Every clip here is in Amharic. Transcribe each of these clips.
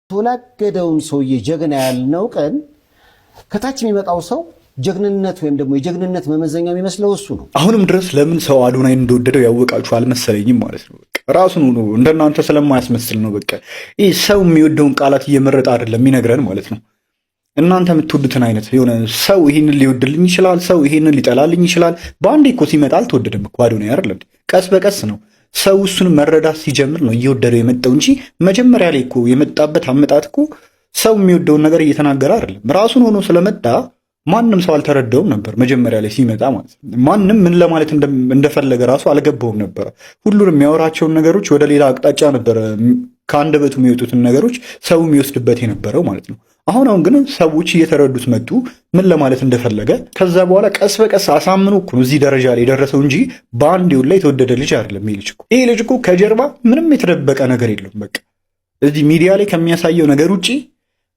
ተወላገደውን ሰውዬ ጀግና ያልነው ቀን ከታች የሚመጣው ሰው ጀግንነት ወይም ደግሞ የጀግንነት መመዘኛ የሚመስለው እሱ ነው። አሁንም ድረስ ለምን ሰው አዶናይን እንደወደደው ያወቃችሁ አልመሰለኝም ማለት ነው። ራሱን ሆኖ እንደናንተ ስለማያስመስል ነው። በቃ ይህ ሰው የሚወደውን ቃላት እየመረጠ አይደለም የሚነግረን ማለት ነው። እናንተ የምትወዱትን አይነት የሆነ ሰው ይሄንን ሊወድልኝ ይችላል፣ ሰው ይሄንን ሊጠላልኝ ይችላል። በአንዴ እኮ ሲመጣ አልተወደደም እኮ አዶናይ አይደለም። ቀስ በቀስ ነው ሰው እሱን መረዳት ሲጀምር ነው እየወደደው የመጣው እንጂ መጀመሪያ ላይ እኮ የመጣበት አመጣጥ እኮ ሰው የሚወደውን ነገር እየተናገረ አይደለም። ራሱን ሆኖ ስለመጣ ማንም ሰው አልተረዳውም ነበር መጀመሪያ ላይ ሲመጣ ማለት ነው። ማንም ምን ለማለት እንደፈለገ ራሱ አልገባውም ነበር። ሁሉንም የሚያወራቸውን ነገሮች ወደ ሌላ አቅጣጫ ነበረ ከአንደበቱ የሚወጡትን ነገሮች ሰው የሚወስድበት የነበረው ማለት ነው። አሁን ግን ሰዎች እየተረዱት መጡ ምን ለማለት እንደፈለገ። ከዛ በኋላ ቀስ በቀስ አሳምኖ እኮ ነው እዚህ ደረጃ ላይ የደረሰው እንጂ በአንዴው ላይ የተወደደ ልጅ አይደለም። ይሄ ልጅ እኮ ከጀርባ ምንም የተደበቀ ነገር የለውም። በቃ እዚህ ሚዲያ ላይ ከሚያሳየው ነገር ውጪ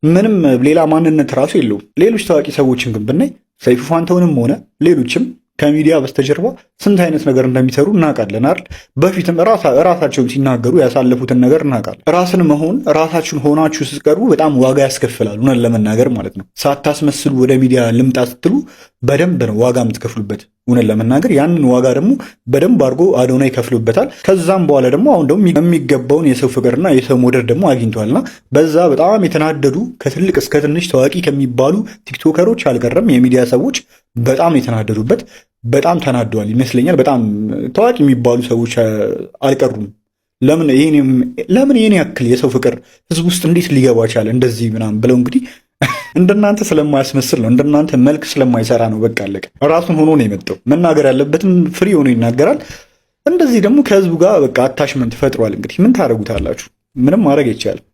ምንም ሌላ ማንነት ራሱ የለውም። ሌሎች ታዋቂ ሰዎችን ግን ብናይ ሰይፉ ፋንታሁንም ሆነ ሌሎችም ከሚዲያ በስተጀርባ ስንት አይነት ነገር እንደሚሰሩ እናውቃለን አይደል? በፊትም ራሳቸውን ሲናገሩ ያሳለፉትን ነገር እናውቃለን። ራስን መሆን ራሳችሁን ሆናችሁ ስትቀርቡ በጣም ዋጋ ያስከፍላል፣ እውነት ለመናገር ማለት ነው። ሳታስመስሉ ወደ ሚዲያ ልምጣ ስትሉ በደንብ ነው ዋጋ የምትከፍሉበት፣ እውነት ለመናገር ያንን ዋጋ ደግሞ በደንብ አድርጎ አዶናይ ይከፍሉበታል። ከዛም በኋላ ደግሞ አሁን ደግሞ የሚገባውን የሰው ፍቅርና የሰው መውደድ ደግሞ አግኝቷልና በዛ በጣም የተናደዱ ከትልቅ እስከ ትንሽ ታዋቂ ከሚባሉ ቲክቶከሮች አልቀረም የሚዲያ ሰዎች በጣም የተናደዱበት በጣም ተናደዋል ይመስለኛል። በጣም ታዋቂ የሚባሉ ሰዎች አልቀሩም። ለምን ይሄን ያክል የሰው ፍቅር ህዝብ ውስጥ እንዴት ሊገባ ቻለ እንደዚህ ምናምን ብለው እንግዲህ እንደናንተ ስለማያስመስል ነው፣ እንደናንተ መልክ ስለማይሰራ ነው። በቃ አለቀ። ራሱን ሆኖ ነው የመጣው። መናገር ያለበትም ፍሪ ሆኖ ይናገራል። እንደዚህ ደግሞ ከህዝቡ ጋር በቃ አታችመንት ፈጥሯል። እንግዲህ ምን ታደርጉታላችሁ? ምንም ማድረግ አይቻልም።